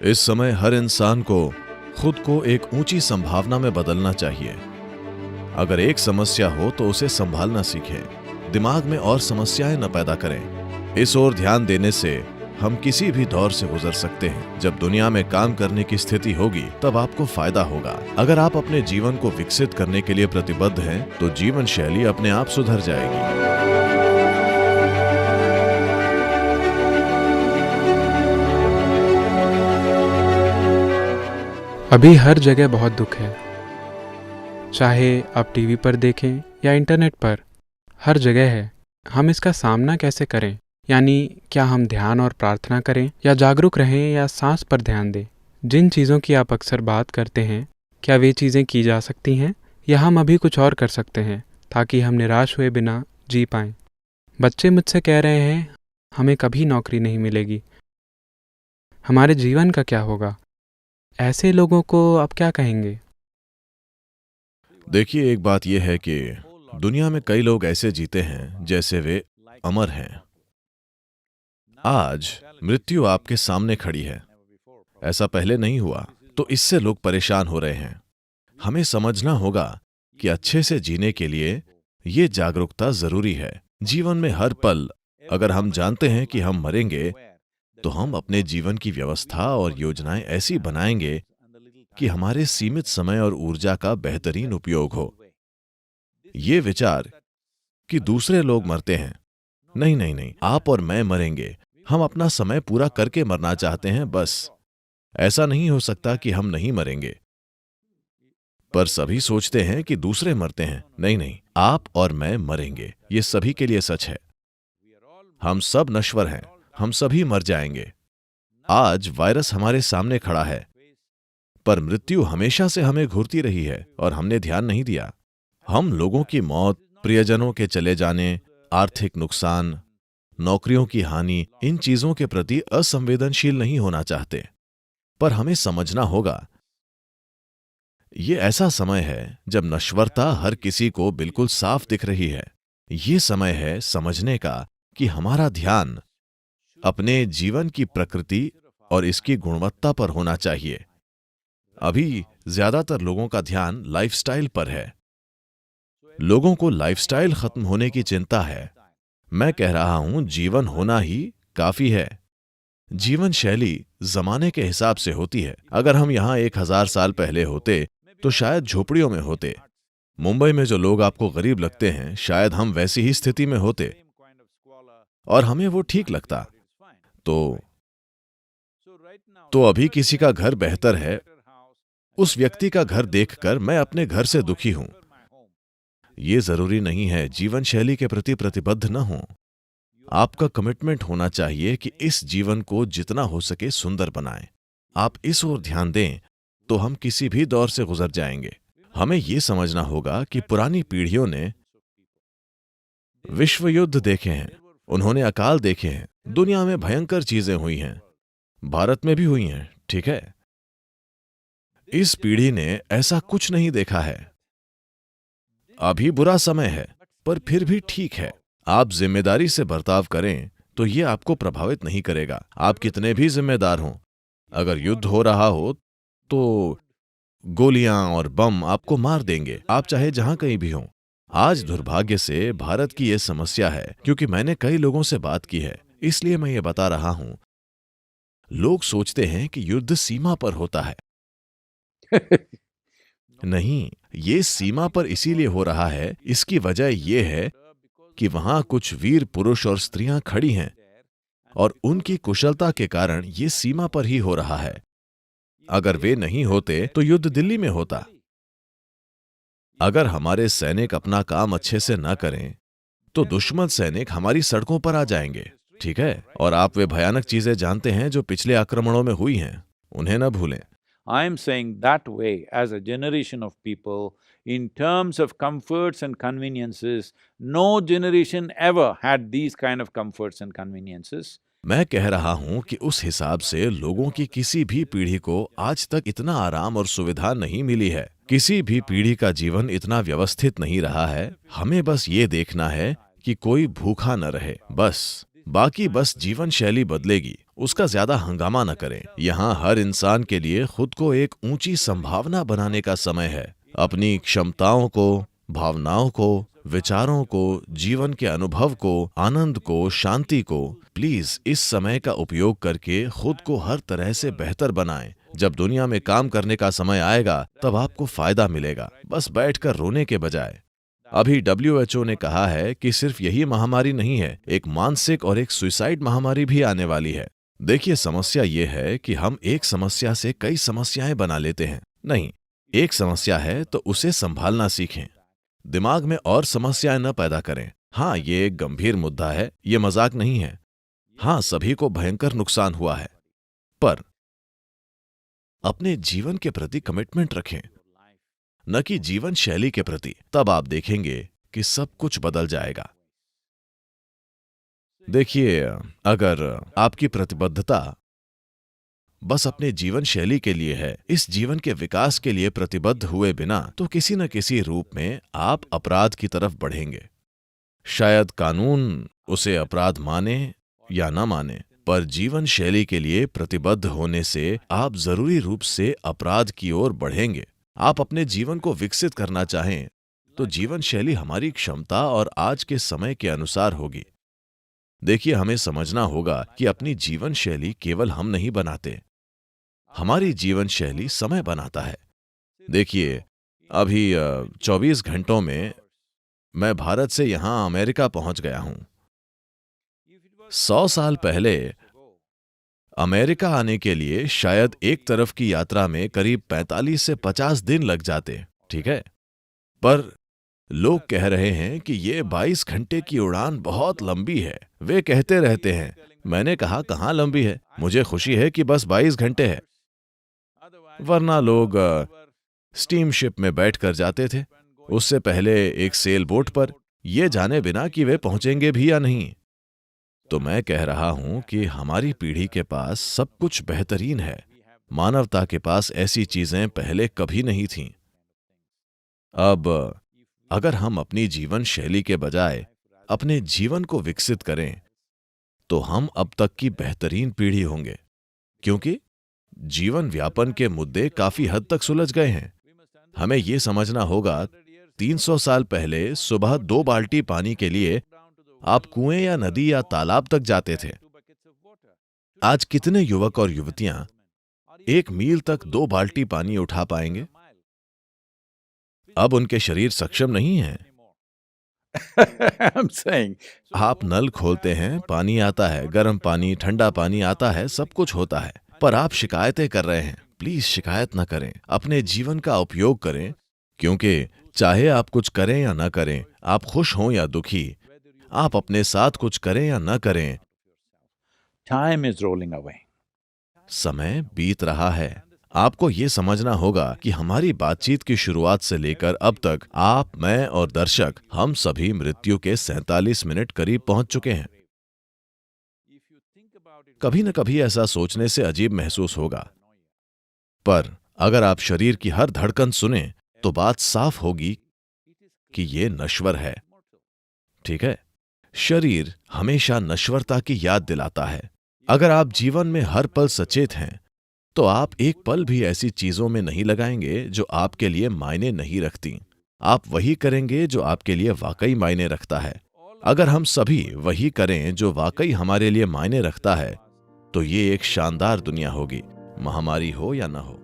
इस समय हर इंसान को खुद को एक ऊंची संभावना में बदलना चाहिए। अगर एक समस्या हो तो उसे संभालना सीखें, दिमाग में और समस्याएं न पैदा करें। इस ओर ध्यान देने से हम किसी भी दौर से गुजर सकते हैं। जब दुनिया में काम करने की स्थिति होगी तब आपको फायदा होगा। अगर आप अपने जीवन को विकसित करने के लिए प्रतिबद्ध हैं तो जीवन शैली अपने आप सुधर जाएगी। अभी हर जगह बहुत दुख है, चाहे आप टीवी पर देखें या इंटरनेट पर, हर जगह है। हम इसका सामना कैसे करें? यानी क्या हम ध्यान और प्रार्थना करें या जागरूक रहें या सांस पर ध्यान दें? जिन चीज़ों की आप अक्सर बात करते हैं, क्या वे चीज़ें की जा सकती हैं या हम अभी कुछ और कर सकते हैं ताकि हम निराश हुए बिना जी पाएं? बच्चे मुझसे कह रहे हैं हमें कभी नौकरी नहीं मिलेगी, हमारे जीवन का क्या होगा? ऐसे लोगों को आप क्या कहेंगे? देखिए, एक बात यह है कि दुनिया में कई लोग ऐसे जीते हैं जैसे वे अमर हैं। आज मृत्यु आपके सामने खड़ी है, ऐसा पहले नहीं हुआ, तो इससे लोग परेशान हो रहे हैं। हमें समझना होगा कि अच्छे से जीने के लिए ये जागरूकता जरूरी है। जीवन में हर पल अगर हम जानते हैं कि हम मरेंगे, तो हम अपने जीवन की व्यवस्था और योजनाएं ऐसी बनाएंगे कि हमारे सीमित समय और ऊर्जा का बेहतरीन उपयोग हो। ये विचार कि दूसरे लोग मरते हैं, नहीं नहीं नहीं, आप और मैं मरेंगे, हम अपना समय पूरा करके मरना चाहते हैं, बस। ऐसा नहीं हो सकता कि हम नहीं मरेंगे। पर सभी सोचते हैं कि दूसरे मरते हैं, नहीं नहीं, आप और मैं मरेंगे, ये सभी के लिए सच है। हम सब नश्वर हैं, हम सभी मर जाएंगे। आज वायरस हमारे सामने खड़ा है, पर मृत्यु हमेशा से हमें घूरती रही है और हमने ध्यान नहीं दिया। हम लोगों की मौत, प्रियजनों के चले जाने, आर्थिक नुकसान, नौकरियों की हानि, इन चीजों के प्रति असंवेदनशील नहीं होना चाहते। पर हमें समझना होगा, ये ऐसा समय है जब नश्वरता हर किसी को बिल्कुल साफ दिख रही है। ये समय है समझने का कि हमारा ध्यान अपने जीवन की प्रकृति और इसकी गुणवत्ता पर होना चाहिए। अभी ज्यादातर लोगों का ध्यान लाइफस्टाइल पर है। लोगों को लाइफस्टाइल खत्म होने की चिंता है। मैं कह रहा हूं, जीवन होना ही काफी है। जीवन शैली जमाने के हिसाब से होती है। अगर हम यहां 1000 साल पहले होते तो शायद झोपड़ियों में होते। मुंबई में जो लोग आपको गरीब लगते हैं, शायद हम वैसी ही स्थिति में होते और हमें वो ठीक लगता। तो अभी किसी का घर बेहतर है, उस व्यक्ति का घर देखकर मैं अपने घर से दुखी हूं। ये जरूरी नहीं है जीवन शैली के प्रति प्रतिबद्ध न हो। आपका कमिटमेंट होना चाहिए कि इस जीवन को जितना हो सके सुंदर बनाएं। आप इस ओर ध्यान दें तो हम किसी भी दौर से गुजर जाएंगे। हमें यह समझना होगा कि पुरानी पीढ़ियों ने विश्व युद्ध देखे हैं, उन्होंने अकाल देखे हैं, दुनिया में भयंकर चीजें हुई हैं, भारत में भी हुई हैं, ठीक है? इस पीढ़ी ने ऐसा कुछ नहीं देखा है। अभी बुरा समय है, पर फिर भी ठीक है। आप जिम्मेदारी से बर्ताव करें तो ये आपको प्रभावित नहीं करेगा। आप कितने भी जिम्मेदार हों, अगर युद्ध हो रहा हो तो गोलियां और बम आपको मार देंगे, आप चाहे जहां कहीं भी हों। आज दुर्भाग्य से भारत की यह समस्या है, क्योंकि मैंने कई लोगों से बात की है, इसलिए मैं ये बता रहा हूं। लोग सोचते हैं कि युद्ध सीमा पर होता है। नहीं, ये सीमा पर इसीलिए हो रहा है, इसकी वजह यह है कि वहां कुछ वीर पुरुष और स्त्रियां खड़ी हैं और उनकी कुशलता के कारण ये सीमा पर ही हो रहा है। अगर वे नहीं होते तो युद्ध दिल्ली में होता। अगर हमारे सैनिक अपना काम अच्छे से न करें तो दुश्मन सैनिक हमारी सड़कों पर आ जाएंगे, ठीक है? और आप वे भयानक चीजें जानते हैं जो पिछले आक्रमणों में हुई हैं, उन्हें न भूलें। I am saying that way, as a generation of people, in terms of comforts and conveniences, no generation ever had these kind of comforts and conveniences. मैं कह रहा हूं कि उस हिसाब से लोगों की किसी भी पीढ़ी को आज तक इतना आराम और सुविधा नहीं मिली है। किसी भी पीढ़ी का जीवन इतना व्यवस्थित नहीं रहा है। हमें बस ये देखना है कि कोई भूखा न रहे, बस। बाकी बस जीवन शैली बदलेगी, उसका ज्यादा हंगामा न करें। यहाँ हर इंसान के लिए खुद को एक ऊंची संभावना बनाने का समय है। अपनी क्षमताओं को, भावनाओं को, विचारों को, जीवन के अनुभव को, आनंद को, शांति को प्लीज इस समय का उपयोग करके खुद को हर तरह से बेहतर बनाएं। जब दुनिया में काम करने का समय आएगा तब आपको फायदा मिलेगा, बस बैठकर रोने के बजाय। अभी WHO ने कहा है कि सिर्फ यही महामारी नहीं है, एक मानसिक और एक सुसाइड महामारी भी आने वाली है। देखिए, समस्या ये है कि हम एक समस्या से कई समस्याएं बना लेते हैं। नहीं, एक समस्या है तो उसे संभालना सीखें, दिमाग में और समस्याएं न पैदा करें। हाँ, ये एक गंभीर मुद्दा है, ये मजाक नहीं है। हाँ, सभी को भयंकर नुकसान हुआ है, पर अपने जीवन के प्रति कमिटमेंट रखें, न कि जीवन शैली के प्रति। तब आप देखेंगे कि सब कुछ बदल जाएगा। देखिए, अगर आपकी प्रतिबद्धता बस अपने जीवन शैली के लिए है, इस जीवन के विकास के लिए प्रतिबद्ध हुए बिना, तो किसी न किसी रूप में आप अपराध की तरफ बढ़ेंगे। शायद कानून उसे अपराध माने या न माने, पर जीवन शैली के लिए प्रतिबद्ध होने से आप जरूरी रूप से अपराध की ओर बढ़ेंगे। आप अपने जीवन को विकसित करना चाहें तो जीवन शैली हमारी क्षमता और आज के समय के अनुसार होगी। देखिए, हमें समझना होगा कि अपनी जीवन शैली केवल हम नहीं बनाते, हमारी जीवन शैली समय बनाता है। देखिए, अभी 24 घंटों में मैं भारत से यहां अमेरिका पहुंच गया हूं। 100 साल पहले अमेरिका आने के लिए शायद एक तरफ की यात्रा में करीब 45 से 50 दिन लग जाते, ठीक है? पर लोग कह रहे हैं कि ये 22 घंटे की उड़ान बहुत लंबी है। वे कहते रहते हैं। मैंने कहा, कहाँ लंबी है? मुझे खुशी है कि बस 22 घंटे है। वरना लोग स्टीम शिप में बैठ कर जाते थे, उससे पहले एक सेल बोट पर, ये जाने बिना कि वे पहुंचेंगे भी या नहीं। तो मैं कह रहा हूं कि हमारी पीढ़ी के पास सब कुछ बेहतरीन है। मानवता के पास ऐसी चीजें पहले कभी नहीं थीं। अब अगर हम अपनी जीवन शैली के बजाय अपने जीवन को विकसित करें तो हम अब तक की बेहतरीन पीढ़ी होंगे, क्योंकि जीवन व्यापन के मुद्दे काफी हद तक सुलझ गए हैं। हमें यह समझना होगा, 300 साल पहले सुबह 2 बाल्टी पानी के लिए आप कुएं या नदी या तालाब तक जाते थे। आज कितने युवक और युवतियां 1 मील तक 2 बाल्टी पानी उठा पाएंगे? अब उनके शरीर सक्षम नहीं हैं। I'm saying, आप नल खोलते हैं, पानी आता है, गर्म पानी, ठंडा पानी आता है, सब कुछ होता है, पर आप शिकायतें कर रहे हैं। प्लीज शिकायत न करें, अपने जीवन का उपयोग करें, क्योंकि चाहे आप कुछ करें या न करें, आप खुश हों या दुखी, आप अपने साथ कुछ करें या न करें, time is rolling away. समय बीत रहा है। आपको ये समझना होगा कि हमारी बातचीत की शुरुआत से लेकर अब तक आप, मैं और दर्शक, हम सभी मृत्यु के 47 मिनट करीब पहुंच चुके हैं। कभी न कभी ऐसा सोचने से अजीब महसूस होगा, पर अगर आप शरीर की हर धड़कन सुने तो बात साफ होगी कि ये नश्वर है। ठीक है? शरीर हमेशा नश्वरता की याद दिलाता है। अगर आप जीवन में हर पल सचेत हैं तो आप एक पल भी ऐसी चीजों में नहीं लगाएंगे जो आपके लिए मायने नहीं रखती। आप वही करेंगे जो आपके लिए वाकई मायने रखता है। अगर हम सभी वही करें जो वाकई हमारे लिए मायने रखता है तो ये एक शानदार दुनिया होगी, महामारी हो या न हो।